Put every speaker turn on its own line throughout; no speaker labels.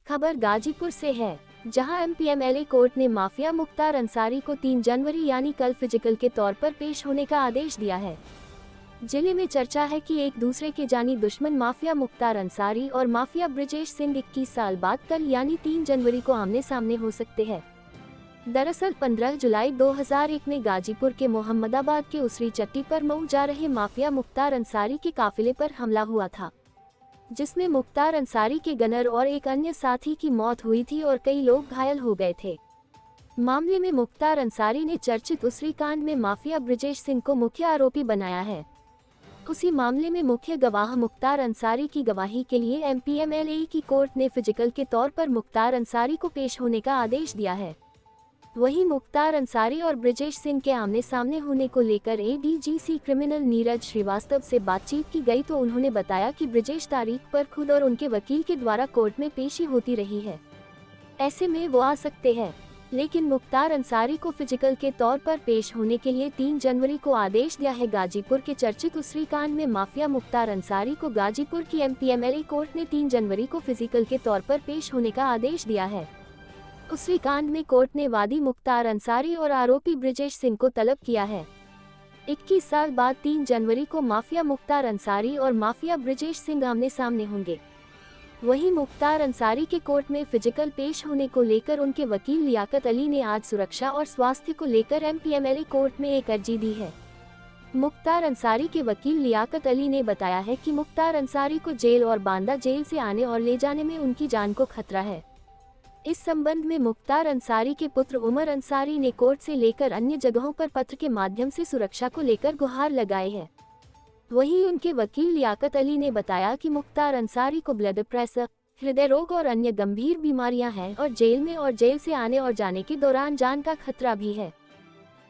खबर गाजीपुर से है, जहां एमपीएमएलए कोर्ट ने माफिया मुख्तार अंसारी को 3 जनवरी यानी कल फिजिकल के तौर पर पेश होने का आदेश दिया है। जिले में चर्चा है कि एक दूसरे के जानी दुश्मन माफिया मुख्तार अंसारी और माफिया ब्रिजेश सिंह 21 साल बाद कल यानी 3 जनवरी को आमने सामने हो सकते हैं। दरअसल 15 जुलाई 2001 में गाजीपुर के मोहम्मदाबाद के उसरी चट्टी पर मऊ जा रहे माफिया मुख्तार अंसारी के काफिले पर हमला हुआ था, जिसमें मुख्तार अंसारी के गनर और एक अन्य साथी की मौत हुई थी और कई लोग घायल हो गए थे। मामले में मुख्तार अंसारी ने चर्चित उसरी कांड में माफिया ब्रिजेश सिंह को मुख्य आरोपी बनाया है। उसी मामले में मुख्य गवाह मुख्तार अंसारी की गवाही के लिए एमपीएमएलए की कोर्ट ने फिजिकल के तौर पर मुख्तार अंसारी को पेश होने का आदेश दिया है। वहीं मुख्तार अंसारी और ब्रिजेश सिंह के आमने सामने होने को लेकर एडीजीसी क्रिमिनल नीरज श्रीवास्तव से बातचीत की गई तो उन्होंने बताया कि ब्रिजेश तारीख पर खुद और उनके वकील के द्वारा कोर्ट में पेशी होती रही है, ऐसे में वो आ सकते हैं। लेकिन मुख्तार अंसारी को फिजिकल के तौर पर पेश होने के लिए 3 जनवरी को आदेश दिया है। गाजीपुर के चर्चित उसरी कांड में माफिया मुख्तार अंसारी को गाजीपुर की एमपीएमएलए कोर्ट ने 3 जनवरी को फिजिकल के तौर पर पेश होने का आदेश दिया है। उसरी कांड में कोर्ट ने वादी मुख्तार अंसारी और आरोपी ब्रिजेश सिंह को तलब किया है। 21 साल बाद 3 जनवरी को माफिया मुख्तार अंसारी और माफिया ब्रिजेश सिंह आमने सामने होंगे। वहीं मुख्तार अंसारी के कोर्ट में फिजिकल पेश होने को लेकर उनके वकील लियाकत अली ने आज सुरक्षा और स्वास्थ्य को लेकर एमपीएमएलए कोर्ट में एक अर्जी दी है। मुख्तार अंसारी के वकील लियाकत अली ने बताया है कि मुख्तार अंसारी को जेल और बांदा जेल से आने और ले जाने में उनकी जान को खतरा है। इस संबंध में मुख्तार अंसारी के पुत्र उमर अंसारी ने कोर्ट से लेकर अन्य जगहों पर पत्र के माध्यम से सुरक्षा को लेकर गुहार लगाए हैं। वहीं उनके वकील लियाकत अली ने बताया कि मुख्तार अंसारी को ब्लड प्रेशर, हृदय रोग और अन्य गंभीर बीमारियां हैं और जेल में और जेल से आने और जाने के दौरान जान का खतरा भी है,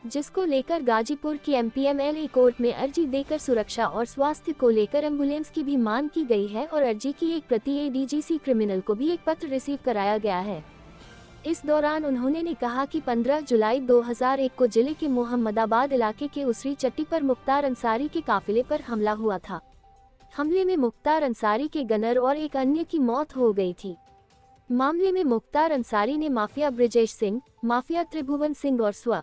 जिसको लेकर गाजीपुर की एमपीएमएलए कोर्ट में अर्जी देकर सुरक्षा और स्वास्थ्य को लेकर एम्बुलेंस की भी मांग की गई है और अर्जी की एक प्रति एडीजीसी क्रिमिनल को भी एक पत्र रिसीव कराया गया है। इस दौरान उन्होंने कहा कि 15 जुलाई 2001 को जिले के मोहम्मदाबाद इलाके के उसरी चट्टी पर मुख्तार अंसारी के काफिले पर हमला हुआ था। हमले में मुख्तार अंसारी के गनर और एक अन्य की मौत हो गई थी। मामले में मुख्तार अंसारी ने माफिया ब्रिजेश सिंह, माफिया त्रिभुवन सिंह और स्व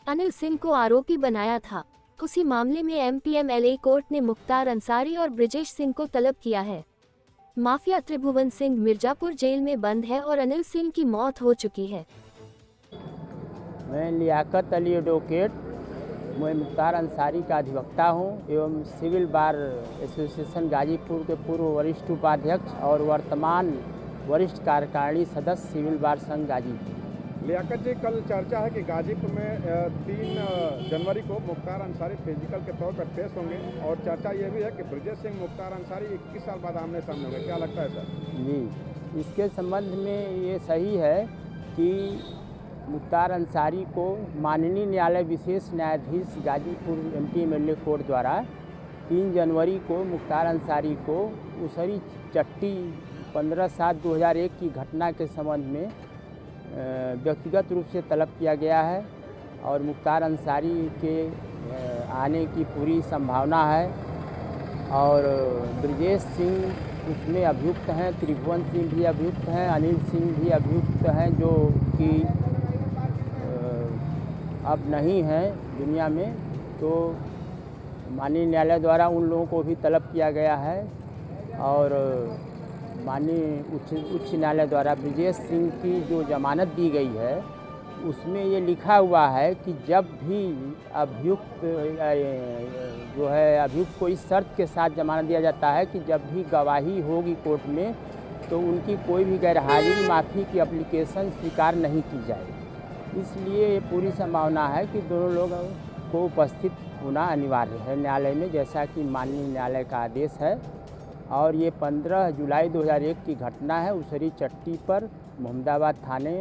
अनिल सिंह को आरोपी बनाया था। उसी मामले में एमपीएमएलए कोर्ट ने मुख्तार अंसारी और ब्रिजेश सिंह को तलब किया है। माफिया त्रिभुवन सिंह मिर्जापुर जेल में बंद है और अनिल सिंह की मौत हो चुकी है।
मैं लियाकत अली एडवोकेट, मैं मुख्तार अंसारी का अधिवक्ता हूं एवं सिविल बार एसोसिएशन गाजीपुर के पूर्व वरिष्ठ उपाध्यक्ष और वर्तमान वरिष्ठ कार्यकारिणी सदस्य सिविल बार संघ गाजीपुर।
लियाकत जी, कल चर्चा है कि गाजीपुर में 3 जनवरी को मुख्तार अंसारी फिजिकल के तौर पर पेश होंगे और चर्चा ये भी है कि ब्रिजेश सिंह मुख्तार अंसारी 21 साल बाद आमने सामने होंगे। क्या लगता है सर?
जी, इसके संबंध में ये सही है कि मुख्तार अंसारी को माननीय न्यायालय विशेष न्यायाधीश गाजीपुर एमपीएमएलए कोर्ट द्वारा 3 जनवरी को मुख्तार अंसारी को उसरी चट्टी 15/7/2001 की घटना के संबंध में व्यक्तिगत रूप से तलब किया गया है और मुख्तार अंसारी के आने की पूरी संभावना है और ब्रिजेश सिंह उसमें अभियुक्त हैं, त्रिभुवन सिंह भी अभियुक्त हैं, अनिल सिंह भी अभियुक्त हैं जो कि अब नहीं हैं दुनिया में। तो माननीय न्यायालय द्वारा उन लोगों को भी तलब किया गया है और माननीय उच्च न्यायालय द्वारा ब्रिजेश सिंह की जो जमानत दी गई है उसमें ये लिखा हुआ है कि जब भी अभियुक्त जो है अभियुक्त को इस शर्त के साथ जमानत दिया जाता है कि जब भी गवाही होगी कोर्ट में तो उनकी कोई भी गैरहाजिरी माफ़ी की एप्लीकेशन स्वीकार नहीं की जाएगी। इसलिए पूरी संभावना है कि दोनों लोगों को उपस्थित होना अनिवार्य है न्यायालय में, जैसा कि माननीय न्यायालय का आदेश है। और ये 15 जुलाई 2001 की घटना है। उसरी चट्टी पर मोहम्मदाबाद थाने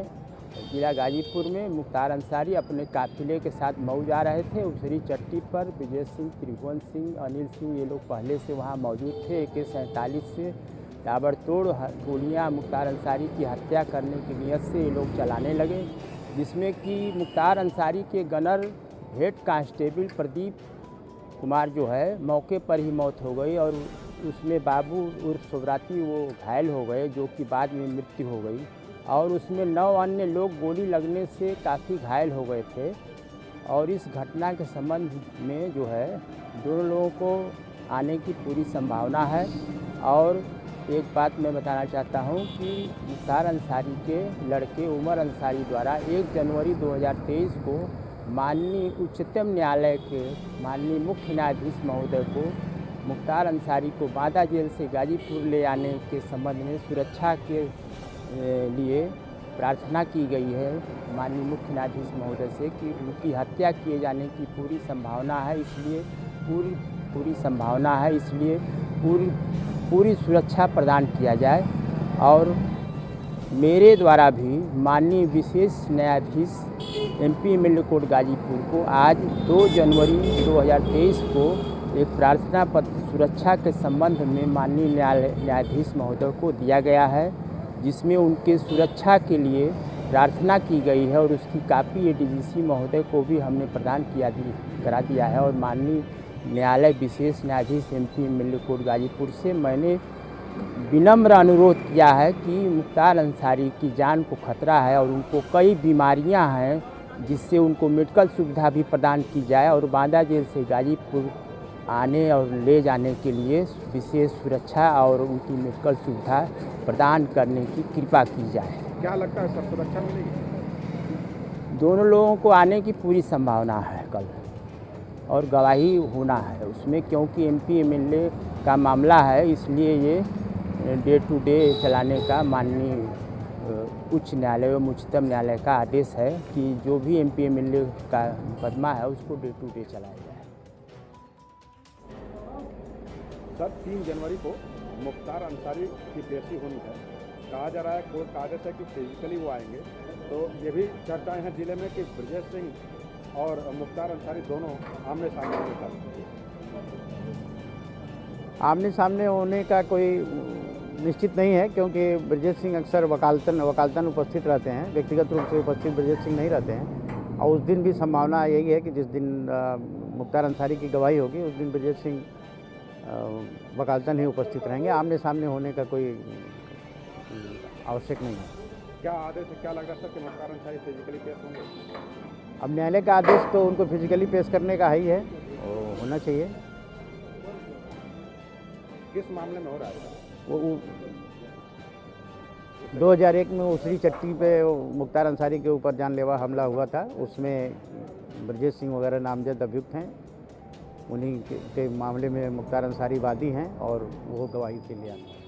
जिला गाजीपुर में मुख्तार अंसारी अपने काफिले के साथ मऊ जा रहे थे। उसरी चट्टी पर ब्रिजेश सिंह, त्रिभुवन सिंह, अनिल सिंह ये लोग पहले से वहाँ मौजूद थे। AK-47 से ताबड़तोड़ गोलियाँ मुख्तार अंसारी की हत्या करने की नीयत से ये लोग चलाने लगे, जिसमें कि मुख्तार अंसारी के gunner head constable Pradeep Kumar जो है मौके पर ही मौत हो गई और उसमें बाबू उर्फ सोबराती वो घायल हो गए, जो कि बाद में मृत्यु हो गई, और उसमें 9 अन्य लोग गोली लगने से काफ़ी घायल हो गए थे। और इस घटना के संबंध में जो है दोनों लोगों को आने की पूरी संभावना है। और एक बात मैं बताना चाहता हूं कि निसार अंसारी के लड़के उमर अंसारी द्वारा 1 जनवरी 2023 को माननीय उच्चतम न्यायालय के माननीय मुख्य न्यायाधीश महोदय को मुख्तार अंसारी को बांदा जेल से गाजीपुर ले आने के संबंध में सुरक्षा के लिए प्रार्थना की गई है माननीय मुख्य न्यायाधीश महोदय से कि उनकी हत्या किए जाने की पूरी संभावना है, इसलिए पूरी संभावना है, इसलिए पूरी सुरक्षा प्रदान किया जाए। और मेरे द्वारा भी माननीय विशेष न्यायाधीश MP एमएलए कोर्ट गाजीपुर को आज 2 जनवरी 2023 को एक प्रार्थना पत्र सुरक्षा के संबंध में माननीय न्यायाधीश महोदय को दिया गया है, जिसमें उनके सुरक्षा के लिए प्रार्थना की गई है। और उसकी कापी ADGC महोदय को भी हमने प्रदान करा दिया है। और माननीय न्यायालय विशेष न्यायाधीश MP एमएलए कोर्ट गाजीपुर से मैंने विनम्र अनुरोध किया है कि मुख्तार अंसारी की जान को खतरा है और उनको कई बीमारियां हैं, जिससे उनको मेडिकल सुविधा भी प्रदान की जाए और बांदा जेल से गाजीपुर आने और ले जाने के लिए विशेष सुरक्षा और उनकी मेडिकल सुविधा प्रदान करने की कृपा की जाए।
क्या लगता है सर, सुरक्षा मिलेगी?
दोनों लोगों को आने की पूरी संभावना है कल, और गवाही होना है उसमें, क्योंकि MP एमएलए का मामला है, इसलिए ये डे टू डे चलाने का माननीय उच्च न्यायालय एवं उच्चतम न्यायालय का आदेश है कि जो भी MP एमएलए का मुकदमा है उसको डे टू डे चलाया जाए।
सर 3 जनवरी को मुख्तार अंसारी की पेशी होनी है, कहा जा रहा है कोर्ट का आदेश है कि फिजिकली वो आएंगे, तो ये भी चर्चाएं हैं जिले में कि ब्रजेश सिंह और मुख्तार अंसारी दोनों आमने सामने होने
आमने सामने होने का कोई निश्चित नहीं है, क्योंकि ब्रजेश सिंह अक्सर वकालतन उपस्थित रहते हैं, व्यक्तिगत रूप से उपस्थित ब्रजेश सिंह नहीं रहते हैं। और उस दिन भी संभावना यही है कि जिस दिन मुख्तार अंसारी की गवाही होगी उस दिन ब्रजेश सिंह वकालतन ही उपस्थित रहेंगे। आमने सामने होने का कोई आवश्यक नहीं है।
क्या आदेश है, क्या लग रहा है सर कि मुख्तार अंसारी फिजिकली पेश होंगे?
अब न्यायालय का आदेश तो उनको फिजिकली पेश करने का ही है, और होना चाहिए।
किस मामले में हो रहा है?
वो 2001 में उसरी चट्टी पे मुख्तार अंसारी के ऊपर जानलेवा हमला हुआ था, उसमें ब्रजेश सिंह वगैरह नामजद अभियुक्त हैं। उन्हीं के मामले में मुख्तार अंसारी वादी हैं और वो गवाही के लिए आए हैं।